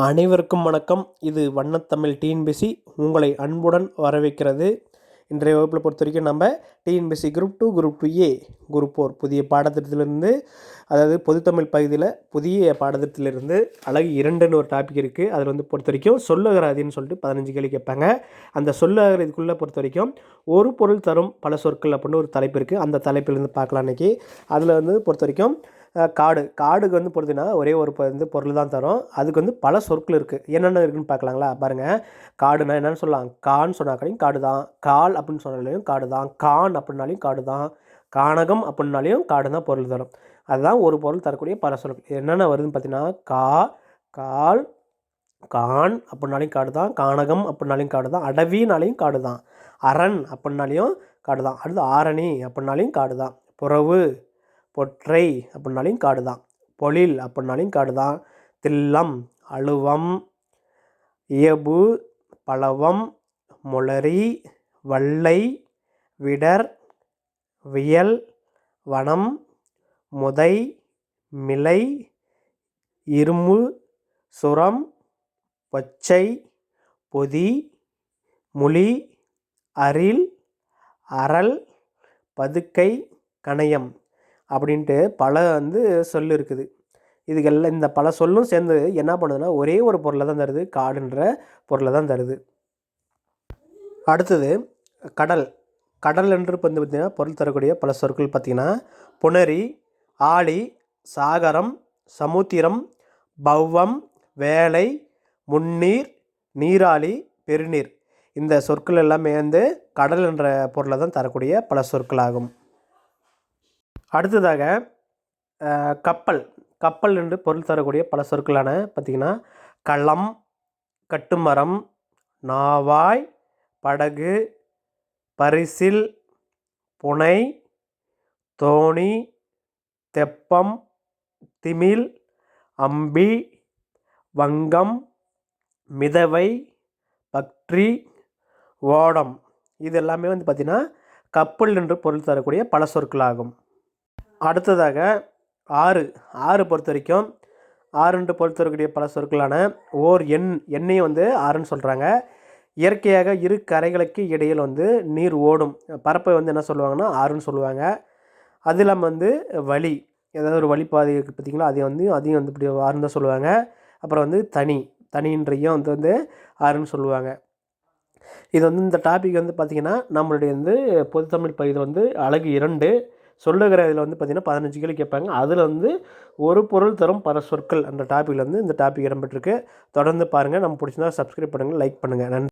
அனைவருக்கும் வணக்கம். இது வண்ணத்தமிழ் டிஎன்பிஎஸ்சி உங்களை அன்புடன் வரவேற்கிறது. இன்றைய வகுப்பில் பொறுத்த வரைக்கும் நம்ம TNPSC group 2, group 2A, group 4 புதிய பாடத்திட்டத்திலிருந்து, அதாவது பொதுத்தமிழ் பகுதியில் புதிய பாடத்திட்டத்திலிருந்து அழகு 2ன்னு ஒரு டாபிக் இருக்குது. அதில் வந்து பொறுத்த வரைக்கும் சொல்லகராதின்னு சொல்லிட்டு 15 கேள்வி கேட்பாங்க. அந்த சொல்லகராதிக்குள்ளே பொறுத்த வரைக்கும் ஒரு பொருள் தரும் பல சொற்கள் அப்படின்னு ஒரு தலைப்பு இருக்குது. அந்த தலைப்பிலிருந்து பார்க்கலாம் இன்றைக்கி. அதில் வந்து பொறுத்த வரைக்கும் காடுக்கு வந்து பொறுத்தினா ஒரே ஒரு பொருள் தான் தரும். அதுக்கு வந்து பல சொற்கள் இருக்குது. என்னென்ன இருக்குதுன்னு பார்க்கலாங்களா? பாருங்கள், காடுனா என்னென்னு சொல்லலாம். கான்னு சொன்னாக்களையும் காடு தான், கால் அப்படின்னு சொன்னாலையும் காடு தான், கான் அப்படின்னாலையும் காடு தான், கானகம் அப்படின்னாலையும் காடு தான் பொருள் தரும். அதுதான் ஒரு பொருள் தரக்கூடிய பல சொற்கள். என்னென்ன வருதுன்னு பார்த்தீங்கன்னா, கால், கான் அப்படின்னாலையும் காடு தான், கானகம் அப்படின்னாலையும் காடு தான், அடவினாலையும் காடு தான், அரண் அப்படின்னாலையும் காடு தான், அடுத்து ஆரணி அப்படின்னாலையும் காடு தான், புறவு, பொற்றை அப்படின்னாலையும் காடு தான், பொழில் அப்படின்னாலையும் காடு தான், தில்லம், அழுவம், இயபு, பலவம், முளரி, வல்லை, விடர், வியல், வனம், முதை, மிலை, இரும்பு, சுரம், பச்சை, பொதி, முளி, அரில், அரல், பதுக்கை, கணையம் அப்படின்ட்டு பல சொல் இருக்குது. இதுக்கெல்லாம் இந்த பல சொல்லும் சேர்ந்து என்ன பண்ணுதுன்னா ஒரே ஒரு பொருளை தான் தருது, காடுன்ற பொருளை தான் தருது. அடுத்தது கடல் என்று பார்த்திங்கன்னா பொருள் தரக்கூடிய பல சொற்கள் பார்த்திங்கன்னா புணரி, ஆழி, சாகரம், சமுத்திரம், பவ்வம், வேலை, முன்னீர், நீராளி, பெருநீர். இந்த சொற்கள் எல்லாமே கடல் என்ற பொருளை தான் தரக்கூடிய பல சொற்களாகும். அடுத்ததாக கப்பல் என்று பொருள் தரக்கூடிய பல சொற்களான பார்த்திங்கன்னா களம், கட்டுமரம், நாவாய், படகு, பரிசில், புனை, தோணி, தெப்பம், திமில், அம்பி, வங்கம், மிதவை, பக்ரி, ஓடம். இது எல்லாமே பார்த்திங்கன்னா கப்பல் என்று பொருள் தரக்கூடிய பல சொற்களாகும். அடுத்ததாக ஆறு பொறுத்த வரைக்கும் ஆறுன்று பொறுத்த வரக்கூடிய பல சொற்களான ஓர் எண்ணையும் ஆறுன்னு சொல்கிறாங்க. இயற்கையாக இரு கரைகளுக்கு இடையில் நீர் ஓடும் பரப்பை என்ன சொல்லுவாங்கன்னா ஆறுன்னு சொல்லுவாங்க. அது இல்லாமல் வழி, ஏதாவது ஒரு வழிப்பாதை இருக்குது பார்த்திங்களா, அதையும் இப்படி ஆறுன்னு தான் சொல்லுவாங்க. அப்புறம் தனின்றையும் ஆறுன்னு சொல்லுவாங்க. இது இந்த டாபிக் பார்த்திங்கன்னா நம்மளுடைய பொதுத்தமிழ் பகுதியில் அழகு 2 சொல்லுகிற இதில் பார்த்திங்கன்னா 15 கேள்வி கேட்பாங்க. அதில் ஒரு பொருள் தரும் பல சொற்கள் அந்த டாப்பிக்கில் இந்த டாபிக் இடம்பெற்றிருக்கு. தொடர்ந்து பாருங்கள். நம்ம பிடிச்சிருந்தா சப்ஸ்கிரைப் பண்ணுங்கள், லைக் பண்ணுங்கள். நன்றி.